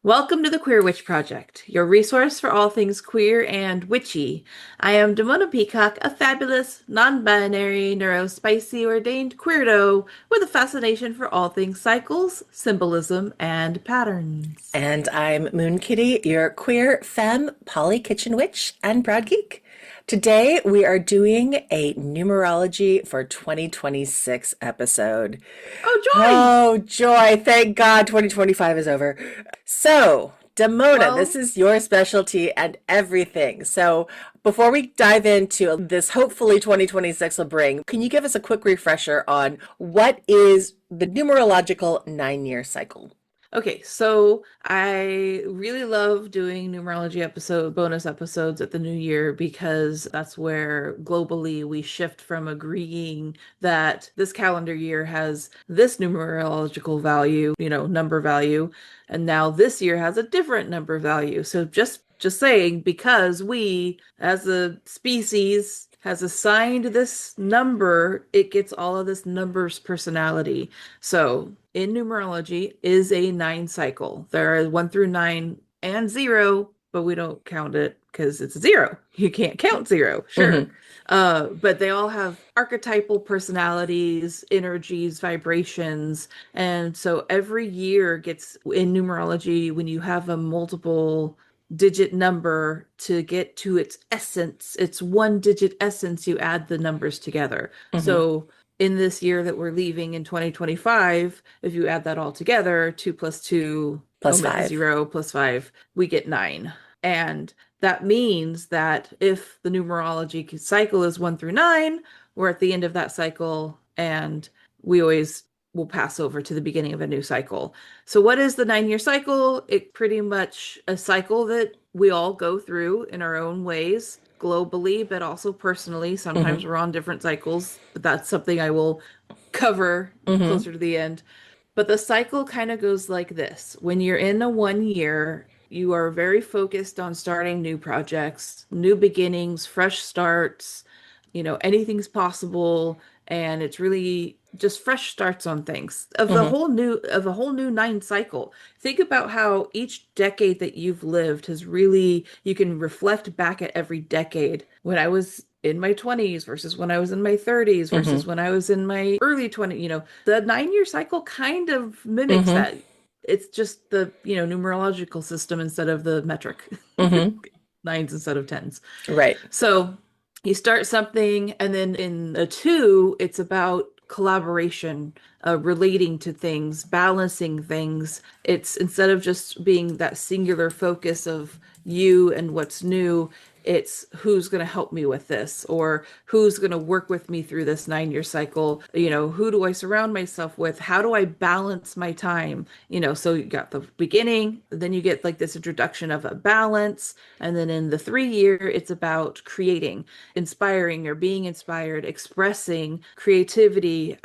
Welcome to the Queer Witch Project, your resource for all things queer and witchy. I am Demona Peacock, a fabulous, non-binary, neurospicy ordained queerdo with a fascination for all things cycles, symbolism, and patterns. And I'm Moon Kitty, your queer femme, poly kitchen witch, and broad geek. Today we are doing a numerology for 2026 episode. Oh, joy! Oh, joy. Thank God 2025 is over. So, Demona, this Well, is your specialty and everything. So, before we dive into this, hopefully 2026 will bring, can you give us a quick refresher on what is the numerological 9-year cycle? okay, so I really love doing numerology bonus episodes at the new year because that's where globally we shift from agreeing that this calendar year has this numerological value, number value, and now this year has a different number value. So just saying, because we as a species has assigned this number, it gets all of this number's personality. So in numerology is a 9 cycle. There are 1 through 9 and 0, but we don't count it because it's a 0. You can't count 0, sure. Hmm. But they all have archetypal personalities, energies, vibrations. And so every year gets in numerology, when you have a multiple digit number to get to its essence, its 1 digit essence, you add the numbers together. Hmm. So in this year that we're leaving in 2025, if you add that all together, 2 plus 2, Plus omit 5. 0 plus 5, we get 9. And that means that if the numerology cycle is 1 through 9, we're at the end of that cycle, and we always will pass over to the beginning of a new cycle. So, what is the 9-year cycle? It pretty much a cycle that we all go through in our own ways, globally, but also personally. Hmm. Sometimes we're on different cycles, but that's something I will cover Hmm. closer to the end. But the cycle kind of goes like this. When you're in a 1 year, you are very focused on starting new projects, new beginnings, fresh starts, anything's possible, and it's really just fresh starts on things Hmm. of a whole new 9 cycle. Think about how each decade that you've lived has really, you can reflect back at every decade. When I was in my 20s versus when I was in my 30s versus Hmm. when I was in my early 20s, the 9-year cycle kind of mimics Hmm. that. It's just the, numerological system instead of the metric. Hmm. Nines instead of tens. Right. So you start something, and then in a 2, it's about collaboration, relating to things, balancing things. It's instead of just being that singular focus of you and what's new, it's who's going to help me with this, or who's going to work with me through this 9-year cycle. Who do I surround myself with? How do I balance my time? So you got the beginning, then you get like this introduction of a balance, and then in the 3-year, it's about creating, inspiring or being inspired, expressing creativity,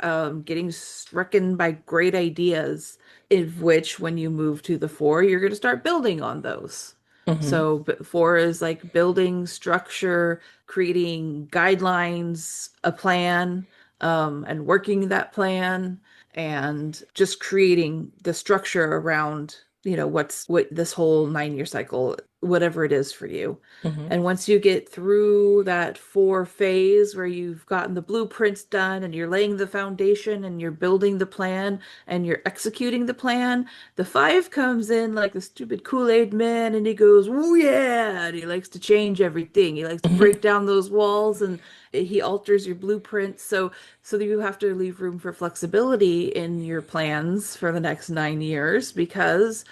getting stricken by great ideas, in which when you move to the 4, you're going to start building on those. Hmm. So 4 is like building structure, creating guidelines, a plan, and working that plan, and just creating the structure around, what this whole 9-year cycle, whatever it is for you. Hmm. And once you get through that 4 phase where you've gotten the blueprints done and you're laying the foundation and you're building the plan and you're executing the plan, the 5 comes in like the stupid Kool-Aid man, and he goes, "Oh yeah," and he likes to change everything. He likes to Hmm. break down those walls, and he alters your blueprints. So that you have to leave room for flexibility in your plans for the next 9 years, because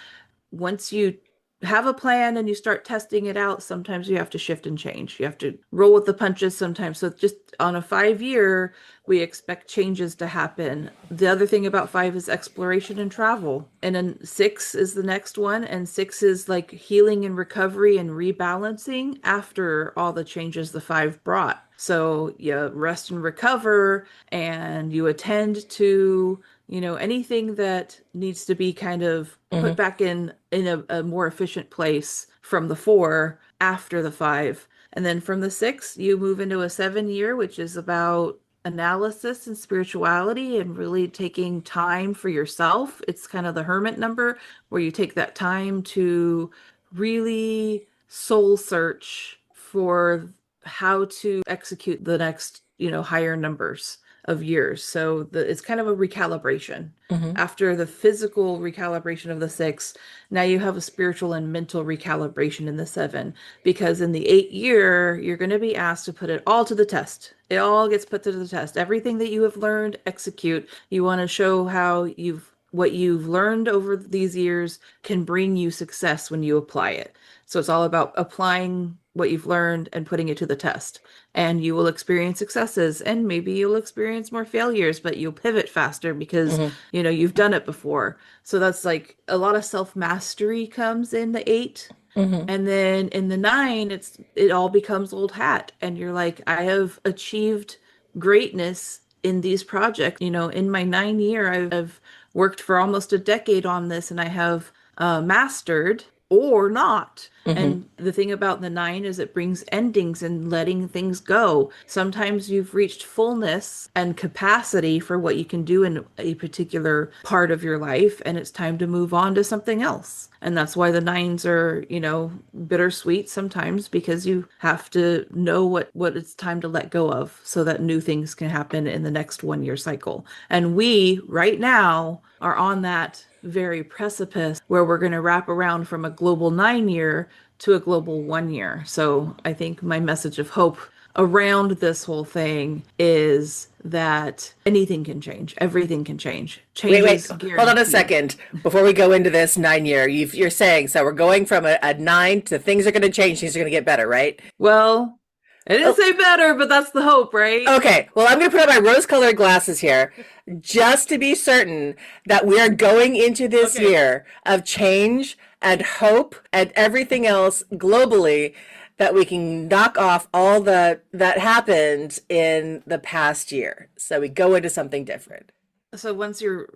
once you have a plan and you start testing it out, sometimes you have to shift and change. You have to roll with the punches sometimes. So just on a 5-year, we expect changes to happen. The other thing about 5 is exploration and travel. And then 6 is the next one. And 6 is like healing and recovery and rebalancing after all the changes the 5 brought. So you rest and recover, and you attend to, anything that needs to be kind of put Hmm. back in a more efficient place from the 4 after the 5. And then from the 6, you move into a 7-year, which is about analysis and spirituality and really taking time for yourself. It's kind of the hermit number where you take that time to really soul search for how to execute the next, higher numbers of years. So it's kind of a recalibration. Hmm. After the physical recalibration of the six, now you have a spiritual and mental recalibration in the seven. Because in the 8 year, you're going to be asked to put it all to the test. It all gets put to the test. Everything that you have learned, execute. You want to show how what you've learned over these years can bring you success when you apply it. So it's all about applying what you've learned and putting it to the test. And you will experience successes and maybe you'll experience more failures, but you'll pivot faster because, Hmm. you've done it before. So that's like a lot of self-mastery comes in the eight. Hmm. And then in the nine, it all becomes old hat. And you're like, I have achieved greatness in these projects. In my 9 year, I've worked for almost a decade on this and I have mastered or not. Hmm. And the thing about the nine is it brings endings and letting things go. Sometimes you've reached fullness and capacity for what you can do in a particular part of your life, and it's time to move on to something else. And that's why the nines are, bittersweet sometimes because you have to know what it's time to let go of so that new things can happen in the next 1 year cycle. And we, right now, are on that very precipice where we're going to wrap around from a global 9 year to a global 1 year. So I think my message of hope around this whole thing is that anything can change, everything can change. Wait, Change wait, is hold on a guaranteed. second. Before we go into this 9 year, you're saying, so we're going from a nine to things are going to change, things are going to get better, right? Well, I didn't Oh, say better, but that's the hope, right? okay. Well, I'm going to put on my rose-colored glasses here just to be certain that we are going into this Okay. year of change and hope and everything else globally that we can knock off all the that happened in the past year. So we go into something different. So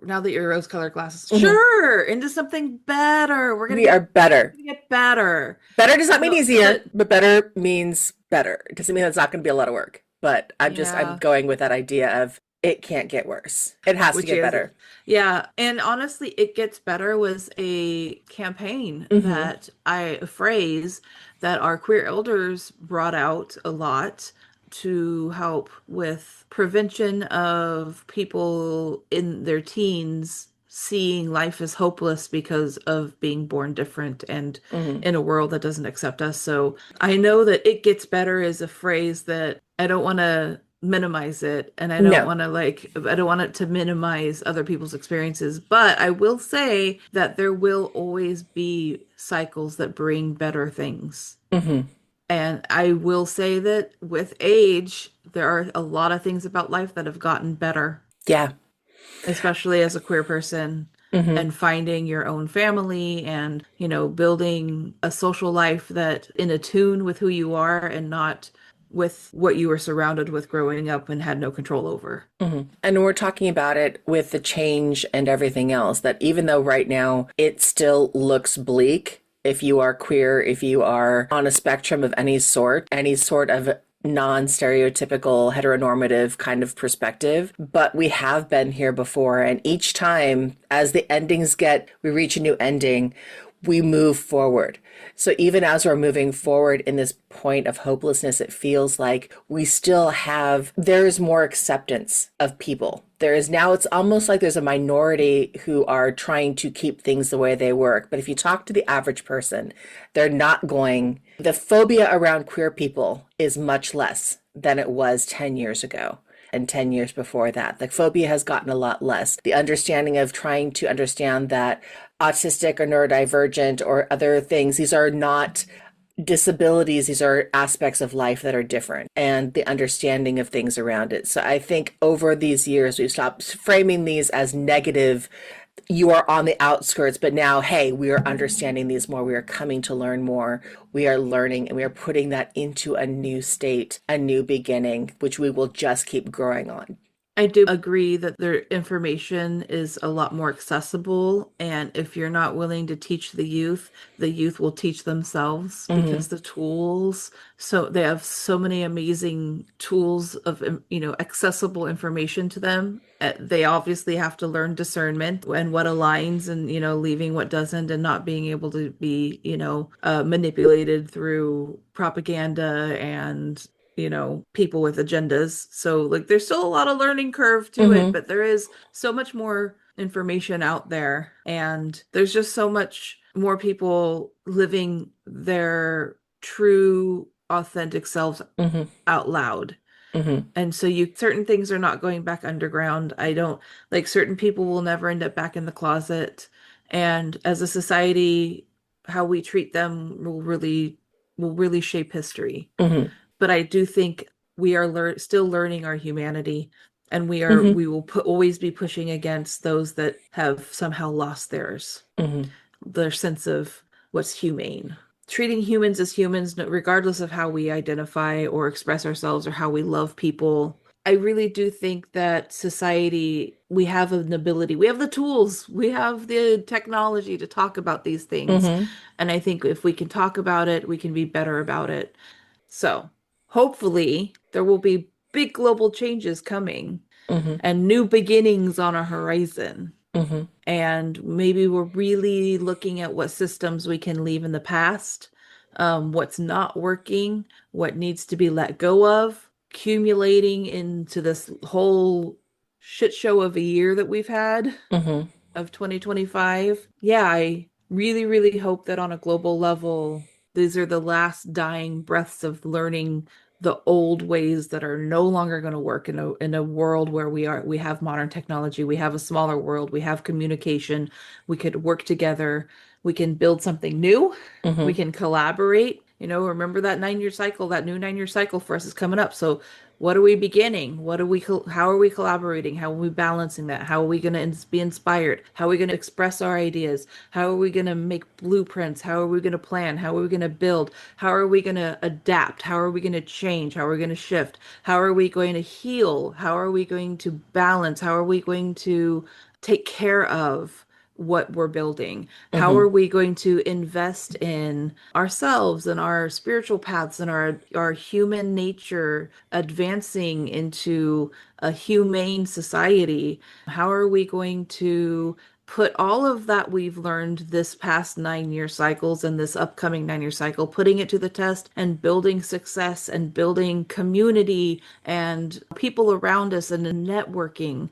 now that you're rose-colored glasses, Mhm. sure, into something better. We're gonna We are better. get better. Better does not mean So easier, that but better means better. It doesn't mean it's not going to be a lot of work. But I'm yeah, going with that idea of it can't get worse. It has to which get is better. yeah, and honestly, it gets better was a campaign Hmm. that a phrase that our queer elders brought out a lot to help with prevention of people in their teens seeing life as hopeless because of being born different and Hmm. in a world that doesn't accept us. So I know that it gets better is a phrase that I don't want to minimize it and No. I don't want it to minimize other people's experiences, but I will say that there will always be cycles that bring better things. Hmm. And I will say that with age, there are a lot of things about life that have gotten better, Yeah. especially as a queer person Hmm. and finding your own family and, building a social life that in a tune with who you are and not with what you were surrounded with growing up and had no control over. Hmm. And we're talking about it with the change and everything else, that even though right now it still looks bleak, if you are queer, if you are on a spectrum of any sort of non-stereotypical heteronormative kind of perspective, but we have been here before. And each time as we reach a new ending, we move forward. So even as we're moving forward in this point of hopelessness, it feels like there's more acceptance of people. It's almost like there's a minority who are trying to keep things the way they work. But if you talk to the average person, the phobia around queer people is much less than it was 10 years ago and 10 years before that. The phobia has gotten a lot less. The understanding of trying to understand that autistic or neurodivergent or other things, these are not disabilities, these are aspects of life that are different, and the understanding of things around it. So I think over these years, we've stopped framing these as negative. You are on the outskirts, but now, hey, we are understanding these more. We are coming to learn more. We are learning and we are putting that into a new state, a new beginning, which we will just keep growing on. I do agree that their information is a lot more accessible. And if you're not willing to teach the youth will teach themselves Hmm. because the tools, so they have so many amazing tools of, accessible information to them. They obviously have to learn discernment and what aligns and, leaving what doesn't and not being able to be, manipulated through propaganda and people with agendas. So like there's still a lot of learning curve to it, Hmm. but there is so much more information out there and there's just so much more people living their true authentic selves Hmm. out loud. Hmm. And so you certain things are not going back underground. I don't like certain people will never end up back in the closet. And as a society, how we treat them will really shape history, Hmm. but I do think we are still learning our humanity, and Hmm. we will always be pushing against those that have somehow lost Hmm. their sense of what's humane. Treating humans as humans, regardless of how we identify or express ourselves or how we love people. I really do think that society, we have an ability, we have the tools, we have the technology to talk about these things. Hmm. And I think if we can talk about it, we can be better about it. So hopefully there will be big global changes coming Hmm. and new beginnings on a horizon. Hmm. And maybe we're really looking at what systems we can leave in the past, what's not working, what needs to be let go of, accumulating into this whole shit show of a year that we've had Hmm. of 2025. Yeah, I really, really hope that on a global level, these are the last dying breaths of learning the old ways that are no longer going to work in a world where we have modern technology, we have a smaller world, we have communication, we could work together, we can build something new, we Hmm. can collaborate. Remember that 9-year cycle, that new 9-year cycle for us is coming up. So what are we beginning? How are we collaborating? How are we balancing that? How are we going to be inspired? How are we going to express our ideas? How are we going to make blueprints? How are we going to plan? How are we going to build? How are we going to adapt? How are we going to change? How are we going to shift? How are we going to heal? How are we going to balance? How are we going to take care of what we're building? How are Hmm. we going to invest in ourselves and our spiritual paths and our human nature advancing into a humane society? How are we going to put all of that we've learned this past 9-year cycles and this upcoming 9-year cycle, putting it to the test and building success and building community and people around us and networking?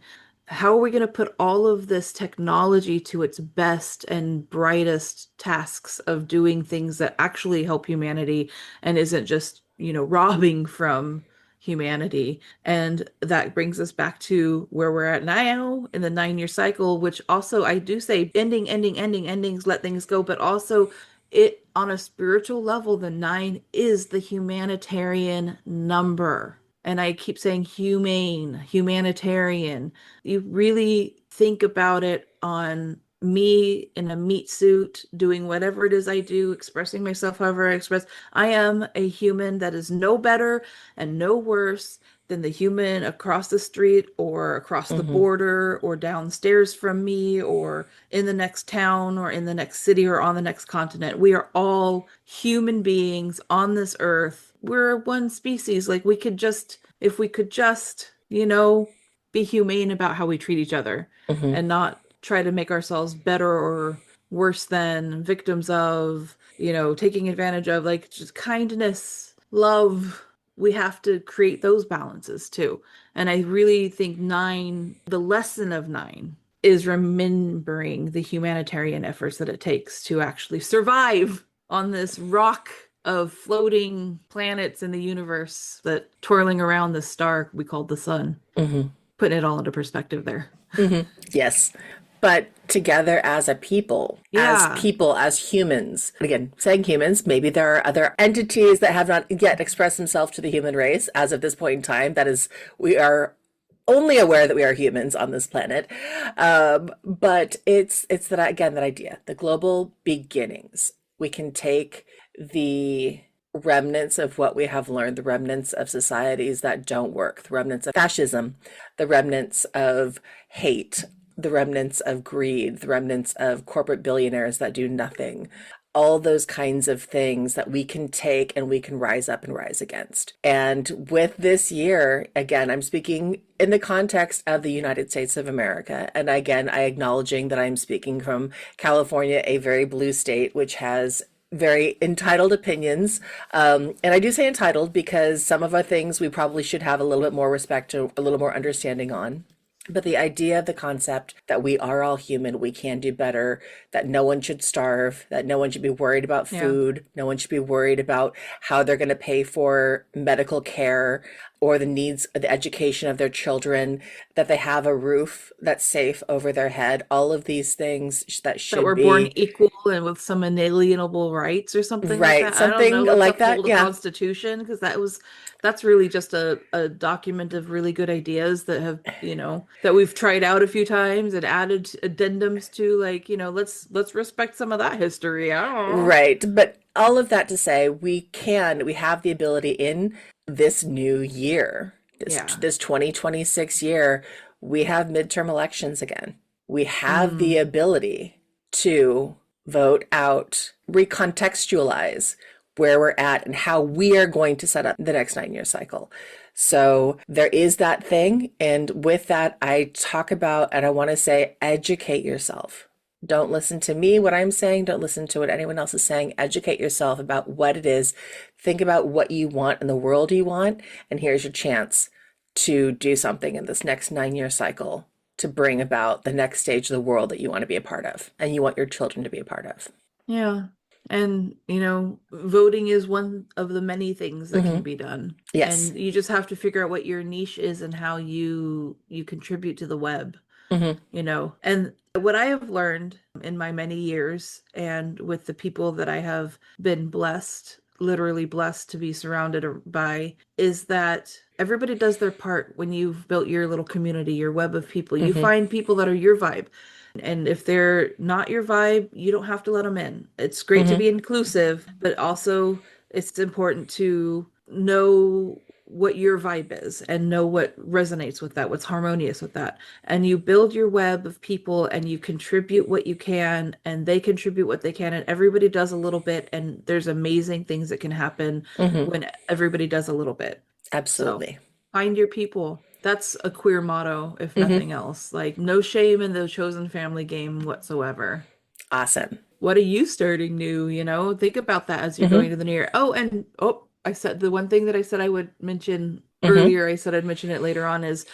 How are we going to put all of this technology to its best and brightest tasks of doing things that actually help humanity and isn't just, robbing from humanity? And that brings us back to where we're at now in the 9-year cycle, which also I do say ending, ending, ending, endings, let things go, but also it on a spiritual level, the 9 is the humanitarian number. And I keep saying humane, humanitarian. You really think about it on me in a meat suit, doing whatever it is I do, expressing myself however I express. I am a human that is no better and no worse than the human across the street or across the Hmm. border or downstairs from me or in the next town or in the next city or on the next continent. We are all human beings on this earth. We're one species. Like we could just, if we could just, be humane about how we treat each other Hmm. and not try to make ourselves better or worse than victims of, taking advantage of, like just kindness, love. We have to create those balances too. And I really think 9, the lesson of 9 is remembering the humanitarian efforts that it takes to actually survive on this rock of floating planets in the universe that twirling around this star we called the sun. Hmm. Putting it all into perspective there. Hmm. Yes. But together Yeah. as humans, again, saying humans, maybe there are other entities that have not yet expressed themselves to the human race as of this point in time. That is, we are only aware that we are humans on this planet. But it's that, again, that idea, the global beginnings. We can take the remnants of what we have learned, the remnants of societies that don't work, the remnants of fascism, the remnants of hate, the remnants of greed, the remnants of corporate billionaires that do nothing. All those kinds of things that we can take and we can rise up and rise against. And with this year, again, I'm speaking in the context of the United States of America. And again, I acknowledging that I'm speaking from California, a very blue state, which has very entitled opinions. And I do say entitled because some of our things we probably should have a little bit more respect to, a little more understanding on. But the idea of the concept that we are all human, we can do better, that no one should starve, that no one should be worried about Yeah. food, no one should be worried about how they're going to pay for medical care or the needs of the education of their children, that they have a roof that's safe over their head, all of these things that That should we're born be equal and with some inalienable rights or something like right. that. I don't know. Something Let's like that. uphold the Yeah. Constitution because that's really just a document of really good ideas that have, that we've tried out a few times and added addendums to, like, let's respect some of that history. I don't know. Right. But all of that to say, we have the ability in this new year, Yeah. this 2026 year, we have midterm elections again. We have the Mm. ability to vote out, recontextualize where we're at and how we are going to set up the next 9 year cycle. So there is that thing. And with that, I talk about, and I want to say, educate yourself. Don't listen to me, what I'm saying. Don't listen to what anyone else is saying. Educate yourself about what it is. Think about what you want in the world you want. And here's your chance to do something in this next 9 year cycle to bring about the next stage of the world that you want to be a part of and you want your children to be a part of. Yeah. And, voting is one of the many things that can Hmm. be done. Yes. And you just have to figure out what your niche is and how you contribute to the web. Hmm. And what I have learned in my many years and with the people that I have been blessed, literally blessed to be surrounded by, is that everybody does their part when you've built your little community, your web of people. You Hmm. find people that are your vibe. And if they're not your vibe, you don't have to let them in. It's great to Hmm. be inclusive, but also it's important to know what your vibe is and know what resonates with that, what's harmonious with that. And you build your web of people and you contribute what you can and they contribute what they can and everybody does a little bit and there's amazing things that can happen Hmm. when everybody does a little bit. So Absolutely. find your people. That's a queer motto, if Hmm. nothing else. Like, no shame in the chosen family game whatsoever. Awesome. What are you starting new? Think about that as you're going Hmm. to the new year. Oh, and I said the one thing that I said I would mention Hmm. earlier, I said I'd mention it later on, is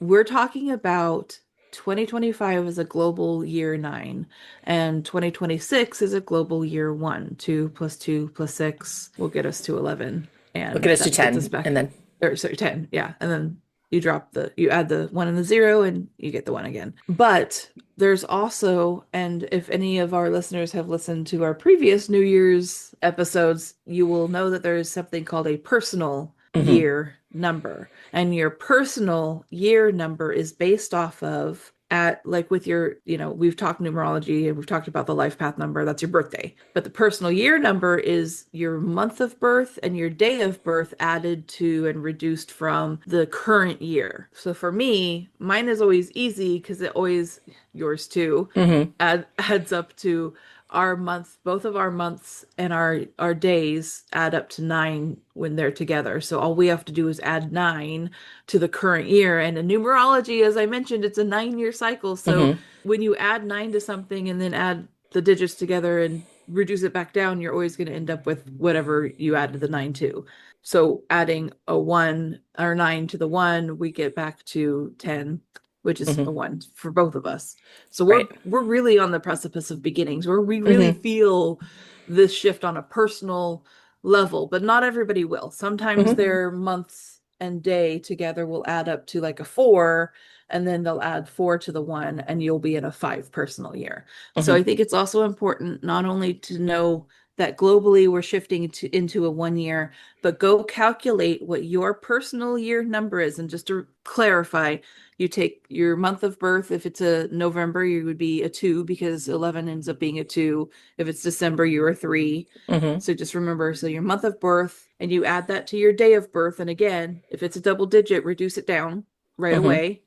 we're talking about 2025 is a global year 9, and 2026 is a global year 1. 2 plus 2 plus 6 will get us to 11, We'll and get us to that gets us 10 back, and then. or sorry, 10, yeah. And then you add the 1 and the 0 and you get the 1 again. But there's also, and if any of our listeners have listened to our previous New Year's episodes, you will know that there is something called a personal Hmm. year number. And your personal year number is based off of, at like with your, we've talked numerology and we've talked about the life path number, that's your birthday. But the personal year number is your month of birth and your day of birth added to and reduced from the current year. So for me, mine is always easy because it always, yours too, Hmm. adds up to our month. Both of our months and our days add up to 9 when they're together. So all we have to do is add 9 to the current year. And in numerology, as I mentioned, it's a 9 year cycle. So Hmm. when you add 9 to something and then add the digits together and reduce it back down, you're always going to end up with whatever you added the 9 to. So adding a 1 or 9 to the 1, we get back to 10, which is Hmm. a 1 for both of us. So Right. we're really on the precipice of beginnings where we really Hmm. feel this shift on a personal level, but not everybody will. Sometimes Hmm. their months and day together will add up to like a 4, and then they'll add 4 to the 1, and you'll be in a 5 personal year. So Hmm. I think it's also important not only to know that globally we're shifting into a 1 year, but go calculate what your personal year number is. And just to clarify, you take your month of birth. If it's a November, you would be a 2 because 11 ends up being a 2. If it's December, you're a 3. Mm-hmm. So just remember, so your month of birth, and you add that to your day of birth. And again, if it's a double digit, reduce it down right Mm-hmm. away.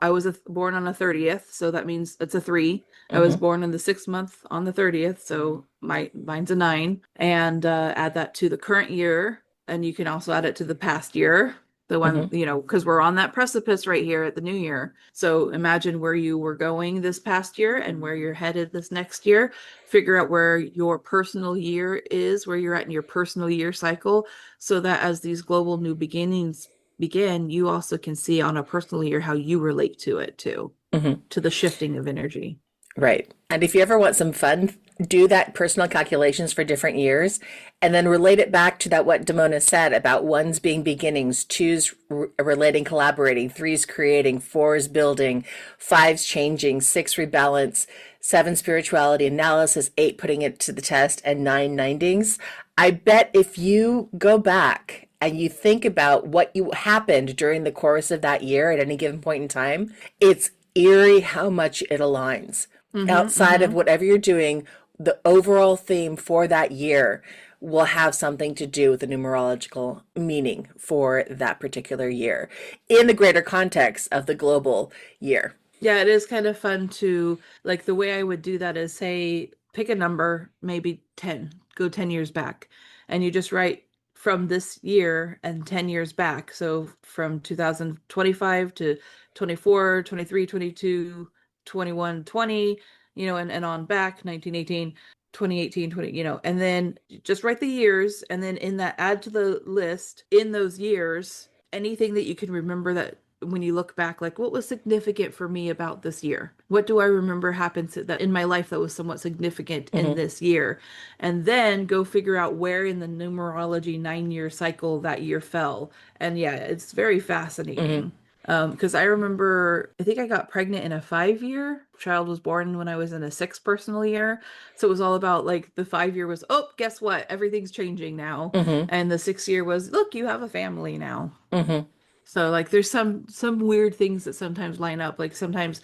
I was born on a 30th, so that means it's a 3. I was Mm-hmm. born in the 6th month on the 30th, so mine's a 9. And add that to the current year, and you can also add it to the past year. The one, Mm-hmm. because we're on that precipice right here at the new year. So imagine where you were going this past year and where you're headed this next year. Figure out where your personal year is, where you're at in your personal year cycle, so that as these global new beginnings begin, you also can see on a personal year how you relate to it too, Mm-hmm. to the shifting of energy. Right. And if you ever want some fun, do that personal calculations for different years and then relate it back to that what Damona said about ones being beginnings, twos relating, collaborating, threes creating, fours building, fives changing, six rebalance, seven spirituality analysis, eight putting it to the test, and nine nindings. I bet if you go back and you think about what you happened during the course of that year at any given point in time, it's eerie how much it aligns. Outside of whatever you're doing, the overall theme for that year will have something to do with the numerological meaning for that particular year in the greater context of the global year. Yeah, it is kind of fun to, like, the way I would do that is, say, pick a number, maybe 10, go 10 years back, and you just write from this year and 10 years back. So from 2025 to 24, 23, 22, 21, 20, and on back, 1918, 2018, 20, and then just write the years, and then in that, add to the list in those years anything that you can remember that when you look back, like, what was significant for me about this year? What do I remember happened that in my life that was somewhat significant in Mm-hmm. this year? And then go figure out where in the numerology 9 year cycle that year fell. And yeah, it's very Mm-hmm. fascinating. Because I remember, I think I got pregnant in a 5 year. Child was born when I was in a 6 personal year. So it was all about, like, the 5 year was, oh, guess what? Everything's changing now. Mm-hmm. And the 6 year was, look, you have a family now. Mm-hmm. So, like, there's some weird things that sometimes line up. Like, sometimes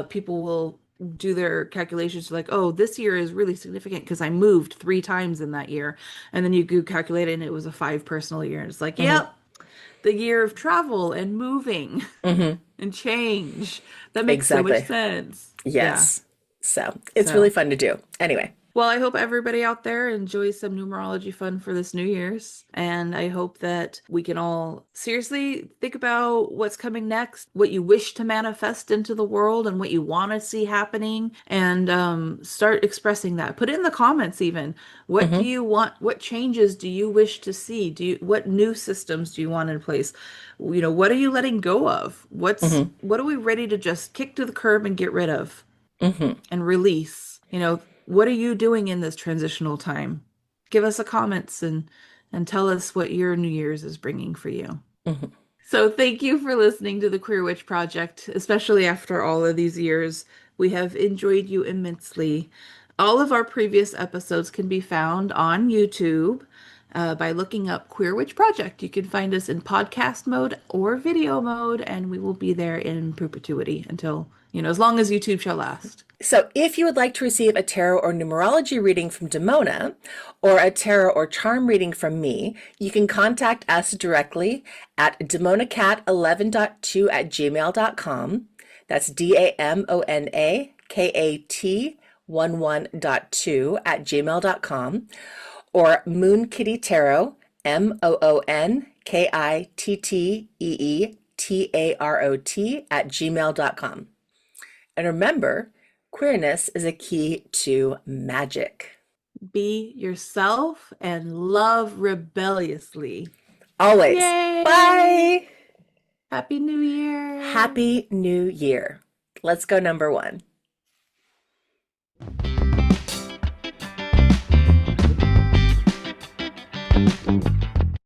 people will do their calculations like, oh, this year is really significant because I moved 3 times in that year. And then you go calculate it and it was a 5 personal year. And it's like, Mm-hmm. yep, the year of travel and moving Mm-hmm. and change. That makes so much Exactly. sense. Yeah. Yes. So it's really So, fun to do. Anyway. well, I hope everybody out there enjoys some numerology fun for this New Year's. And I hope that we can all seriously think about what's coming next, what you wish to manifest into the world, and what you want to see happening, and start expressing that. Put it in the comments even. What do Mm-hmm. you want? What changes do you wish to see? What new systems do you want in place? What are you letting go of? Mm-hmm. What are we ready to just kick to the curb and get rid of Mm-hmm. and release? What are you doing in this transitional time? Give us a comments and tell us what your New Year's is bringing for you. Mm-hmm. So thank you for listening to the Queer Witch Project, especially after all of these years. We have enjoyed you immensely. All of our previous episodes can be found on YouTube by looking up Queer Witch Project. You can find us in podcast mode or video mode, and we will be there in perpetuity until, as long as YouTube shall last. So if you would like to receive a tarot or numerology reading from Damona or a tarot or charm reading from me, you can contact us directly at damonacat11.2@gmail.com. That's DAMONAKAT11.2@gmail.com, or Moon Kitty Tarot, MOONKITTEETAROT@gmail.com. And remember, queerness is a key to magic. Be yourself and love rebelliously. Always. Yay! Bye. Happy New Year! Happy New Year. Let's go number 1.